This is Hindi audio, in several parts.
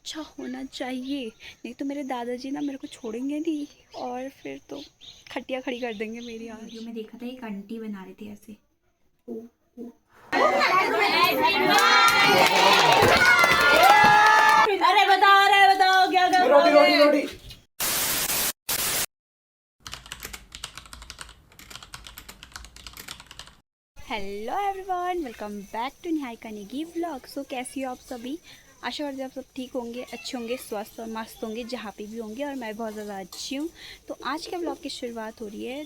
अच्छा होना चाहिए, नहीं तो मेरे दादाजी ना मेरे को छोड़ेंगे नहीं और फिर तो खटिया खड़ी कर देंगे मेरी। आज वीडियो में देखा था एक आंटी बना रही थी ऐसे। ओ, ओ। अरे बताओ क्या कर रहे हो? रोटी रोटी रोटी। Hello everyone, welcome back to Niharika Negi vlog. So कैसी हो आप सभी? आशा करती हूँ आप सब ठीक होंगे, अच्छे होंगे, स्वस्थ और मस्त होंगे जहाँ पे भी होंगे, और मैं बहुत ज़्यादा अच्छी हूँ। तो आज के व्लॉग की शुरुआत हो रही है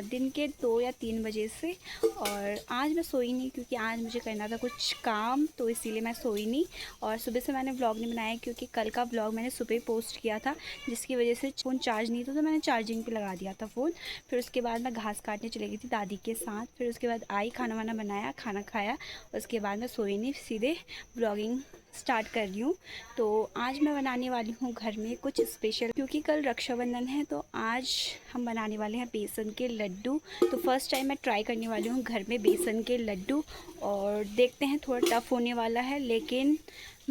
दिन के 2 या 3 बजे से। और आज मैं सोई नहीं क्योंकि आज मुझे करना था कुछ काम, तो इसीलिए मैं सोई नहीं। और सुबह से मैंने व्लॉग नहीं बनाया क्योंकि कल का व्लॉग मैंने सुबह ही पोस्ट किया था, जिसकी वजह से फ़ोन चार्ज नहीं था तो मैंने चार्जिंग पे लगा दिया था फ़ोन। फिर उसके बाद मैं घास काटने चली गई थी दादी के साथ। फिर उसके बाद आई, खाना वाना बनाया, खाना खाया। उसके बाद मैं सोई नहीं, सीधे ब्लॉगिंग स्टार्ट कर रही हूँ। तो आज मैं बनाने वाली हूँ घर में कुछ स्पेशल, क्योंकि कल रक्षाबंधन है। तो आज हम बनाने वाले हैं बेसन के लड्डू। तो फर्स्ट टाइम मैं ट्राई करने वाली हूँ घर में बेसन के लड्डू, और देखते हैं, थोड़ा टफ़ होने वाला है लेकिन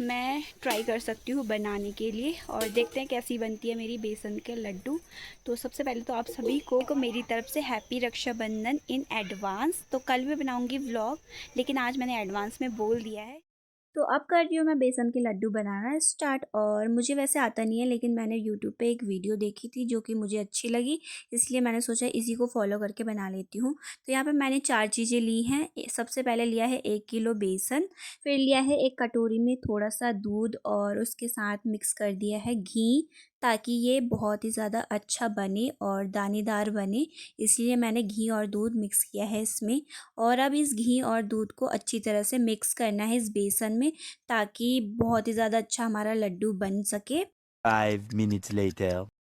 मैं ट्राई कर सकती हूँ बनाने के लिए, और देखते हैं कैसी बनती है मेरी बेसन के लड्डू। तो सबसे पहले तो आप सभी को मेरी तरफ से हैप्पी रक्षाबंधन इन एडवांस। तो कल भी बनाऊँगी व्लॉग, लेकिन आज मैंने एडवांस में बोल दिया है। तो अब कर रही हूँ मैं बेसन के लड्डू बनाना स्टार्ट। और मुझे वैसे आता नहीं है, लेकिन मैंने यूट्यूब पे एक वीडियो देखी थी जो कि मुझे अच्छी लगी, इसलिए मैंने सोचा इसी को फॉलो करके बना लेती हूँ। तो यहाँ पे मैंने 4 चीज़ें ली हैं। सबसे पहले लिया है 1 किलो बेसन, फिर लिया है एक कटोरी में थोड़ा सा दूध, और उसके साथ मिक्स कर दिया है घी, ताकि ये बहुत ही ज़्यादा अच्छा बने और दानेदार बने, इसलिए मैंने घी और दूध मिक्स किया है इसमें। और अब इस घी और दूध को अच्छी तरह से मिक्स करना है इस बेसन में, ताकि बहुत ही ज़्यादा अच्छा हमारा लड्डू बन सके। 5 minutes later.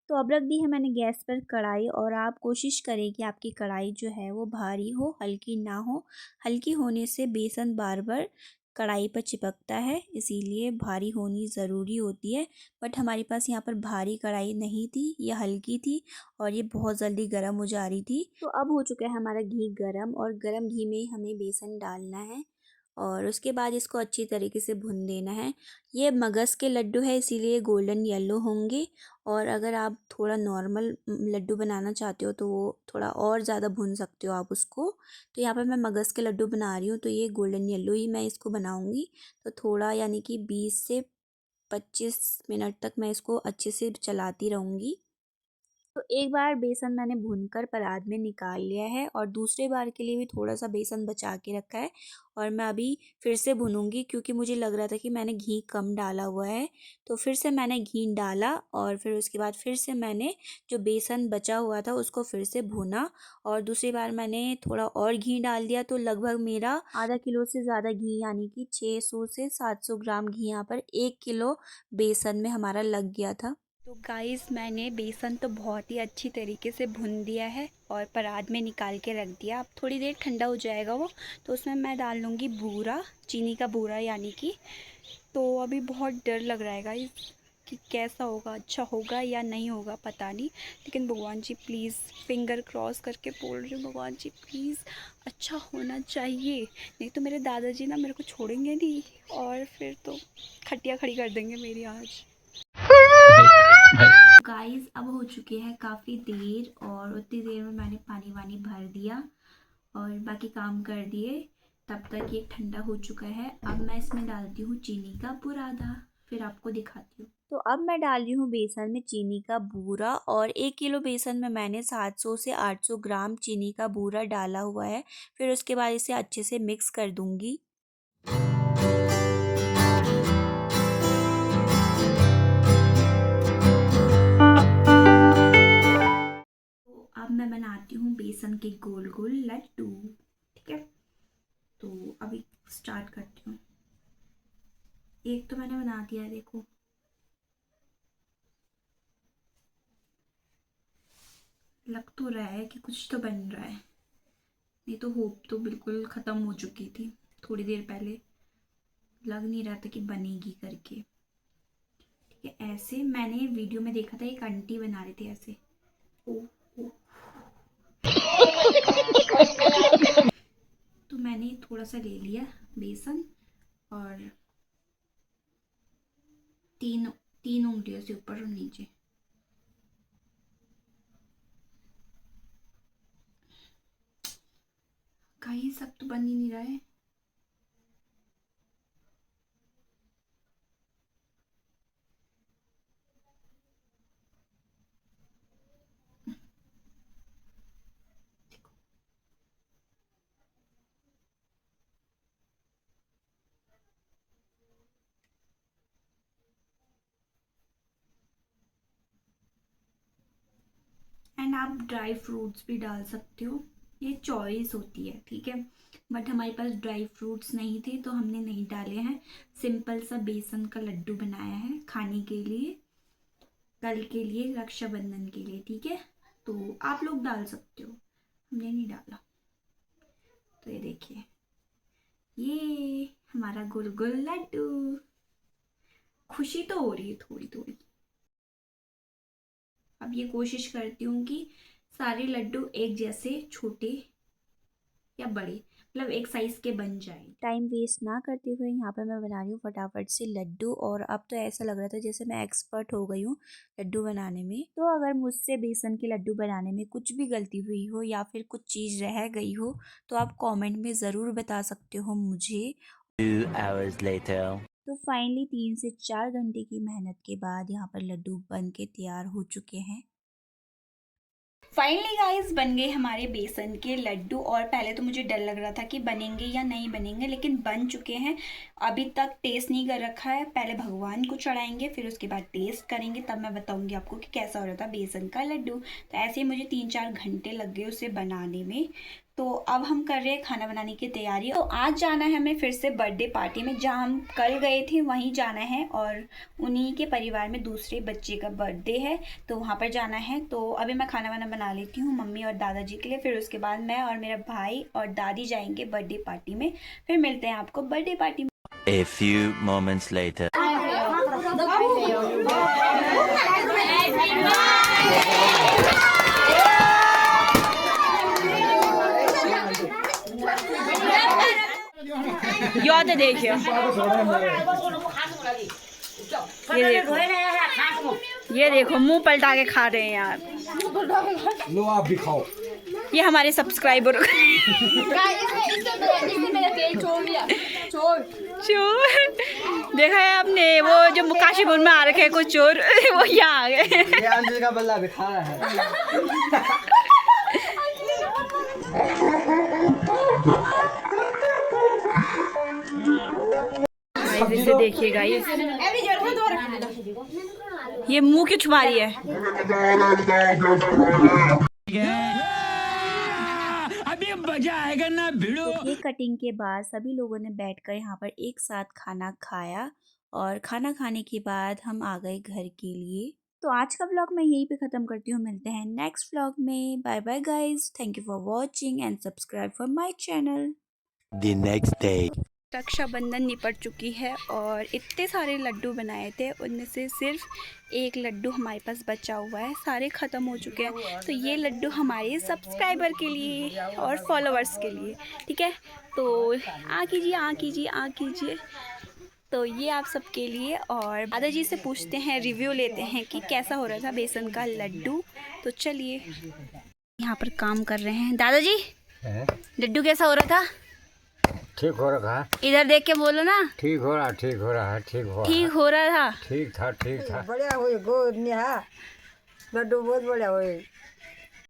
तो अब रख दी है मैंने गैस पर कढ़ाई, और आप कोशिश करें कि आपकी कढ़ाई जो है वो भारी हो, हल्की ना हो। हल्की होने से बेसन बार बार कढ़ाई पर चिपकता है, इसीलिए भारी होनी ज़रूरी होती है। बट हमारे पास यहाँ पर भारी कढ़ाई नहीं थी, यह हल्की थी, और ये बहुत जल्दी गर्म हो जा रही थी। तो अब हो चुका है हमारा घी गर्म, और गर्म घी में हमें बेसन डालना है, और उसके बाद इसको अच्छी तरीके से भून देना है। ये मगज़ के लड्डू है, इसीलिए गोल्डन येलो होंगे। और अगर आप थोड़ा नॉर्मल लड्डू बनाना चाहते हो तो वो थोड़ा और ज़्यादा भून सकते हो आप उसको। तो यहाँ पर मैं मगज़ के लड्डू बना रही हूँ, तो ये गोल्डन येलो ही मैं इसको बनाऊँगी। तो थोड़ा, यानी कि 20 से 25 मिनट तक मैं इसको अच्छे से चलाती रहूँगी। तो एक बार बेसन मैंने भूनकर परात में निकाल लिया है, और दूसरे बार के लिए भी थोड़ा सा बेसन बचा के रखा है, और मैं अभी फिर से भूनूंगी क्योंकि मुझे लग रहा था कि मैंने घी कम डाला हुआ है। तो फिर से मैंने घी डाला, और फिर उसके बाद फिर से मैंने जो बेसन बचा हुआ था उसको फिर से भूना, और दूसरी बार मैंने थोड़ा और घी डाल दिया। तो लगभग मेरा आधा किलो से ज़्यादा घी, यानी कि 600 से 700 ग्राम घी यहाँ पर 1 किलो बेसन में हमारा लग गया था। तो गाइस, मैंने बेसन तो बहुत ही अच्छी तरीके से भून दिया है और परात में निकाल के रख दिया। अब थोड़ी देर ठंडा हो जाएगा वो, तो उसमें मैं डाल लूँगी बूरा, चीनी का बूरा यानी कि। तो अभी बहुत डर लग रहा है गाइस कि कैसा होगा, अच्छा होगा या नहीं होगा पता नहीं। लेकिन भगवान जी प्लीज़, फिंगर क्रॉस करके बोल रही हूँ, भगवान जी प्लीज़ अच्छा होना चाहिए, नहीं तो मेरे दादाजी ना मेरे को छोड़ेंगे नहीं, और फिर तो खटिया खड़ी कर देंगे मेरी आज। गाइस, अब हो चुके हैं काफ़ी देर, और उतनी देर में मैंने पानी वानी भर दिया और बाकी काम कर दिए। तब तक ये ठंडा हो चुका है। अब मैं इसमें डालती हूँ चीनी का बुरादा, फिर आपको दिखाती हूँ। तो अब मैं डाल रही हूँ बेसन में चीनी का बूरा, और 1 किलो बेसन में मैंने 700 से 800 ग्राम चीनी का बूरा डाला हुआ है। फिर उसके बाद इसे अच्छे से मिक्स कर दूँगी। तो अब मैं बनाती हूँ बेसन के गोल गोल लड्डू, ठीक है। तो अभी स्टार्ट करती हूँ। एक तो मैंने बना दिया है, देखो। लग तो रहा है कि कुछ तो बन रहा है, नहीं तो होप तो बिल्कुल ख़त्म हो चुकी थी थोड़ी देर पहले। लग नहीं रहा था कि बनेगी करके। ठीक है, ऐसे मैंने वीडियो में देखा था, एक आंटी बना रही थी ऐसे। ओ, ओ। तो मैंने थोड़ा सा ले लिया बेसन, और तीन उंगलियों से ऊपर और नीचे। कहीं सब तो बन ही नहीं रहा है। एंड आप ड्राई फ्रूट्स भी डाल सकते हो, ये चॉइस होती है, ठीक है। बट हमारे पास ड्राई फ्रूट्स नहीं थे तो हमने नहीं डाले हैं। सिंपल सा बेसन का लड्डू बनाया है खाने के लिए, कल के लिए, रक्षाबंधन के लिए, ठीक है। तो आप लोग डाल सकते हो, हमने नहीं डाला। तो ये देखिए, ये हमारा गुलगुल लड्डू। खुशी तो हो रही है थोड़ी थोड़ी। अब ये कोशिश करती हूँ कि सारे लड्डू एक जैसे छोटे या बड़े, मतलब एक साइज के बन जाए। टाइम वेस्ट ना करते हुए यहाँ पर मैं बना रही हूँ फटाफट से लड्डू। और अब तो ऐसा लग रहा था जैसे मैं एक्सपर्ट हो गई हूँ लड्डू बनाने में। तो अगर मुझसे बेसन के लड्डू बनाने में कुछ भी गलती हुई हो या फिर कुछ चीज़ रह गई हो तो आप कमेंट में ज़रूर बता सकते हो मुझे। 2 hours later. तो फाइनली 3 से 4 घंटे की मेहनत के बाद यहाँ पर लड्डू बन के तैयार हो चुके हैं। फाइनली गाइस बन गए हमारे बेसन के लड्डू। और पहले तो मुझे डर लग रहा था कि बनेंगे या नहीं बनेंगे, लेकिन बन चुके हैं। अभी तक टेस्ट नहीं कर रखा है, पहले भगवान को चढ़ाएंगे फिर उसके बाद टेस्ट करेंगे, तब मैं बताऊंगी आपको कि कैसा हो रहा था बेसन का लड्डू। तो ऐसे ही मुझे 3-4 घंटे लग गए उसे बनाने में। तो अब हम कर रहे हैं खाना बनाने की तैयारी। तो आज जाना है हमें फिर से बर्थडे पार्टी में, जहाँ हम कल गए थे वहीं जाना है। और उन्हीं के परिवार में दूसरे बच्चे का बर्थडे है तो वहाँ पर जाना है। तो अभी मैं खाना वाना बना लेती हूँ मम्मी और दादाजी के लिए, फिर उसके बाद मैं और मेरा भाई और दादी जाएंगे बर्थडे पार्टी में। फिर मिलते हैं आपको बर्थडे पार्टी में। A few moments later. याद देखिए, ये देखो मुंह पलटा के खा रहे हैं यार। लो आप भी खाओ। ये हमारे सब्सक्राइबर चोर देखा है आपने, वो जो काशीपुर में आ रखे हैं कुछ चोर वो यहाँ आ गए। ये अंजलि का बल्ला भी खा रहा है। इसे देखिएगा, ये मुंह क्यों छुपा रही है। अभी मजा आएगा ना भिड़ो। केक कटिंग के बाद सभी लोगों ने बैठकर यहाँ पर एक साथ खाना खाया। और खाना खाने के बाद हम आ गए घर के लिए। तो आज का व्लॉग मैं यहीं पे ख़त्म करती हूँ, मिलते हैं नेक्स्ट व्लॉग में। Bye bye guys, thank you for watching and subscribe for my channel. The next day. Rakshabandhan निपट चुकी है और इतने सारे लड्डू बनाए थे, उनमें से सिर्फ एक लड्डू हमारे पास बचा हुआ है, सारे ख़त्म हो चुके हैं। तो ये लड्डू हमारे सब्सक्राइबर के लिए और फॉलोअर्स के लिए, ठीक है। तो आ कीजिए। तो ये आप सबके लिए। और दादाजी से पूछते हैं, रिव्यू लेते हैं कि कैसा हो रहा था बेसन का लड्डू। तो चलिए, यहाँ पर काम कर रहे हैं दादाजी। लड्डू कैसा हो रहा था? ठीक हो रहा है। इधर देख के बोलो ना। ठीक हो रहा है। ठीक हो रहा था। ठीक था। बढ़िया हुई, गो नेहा लड्डू बहुत बढ़िया हुई।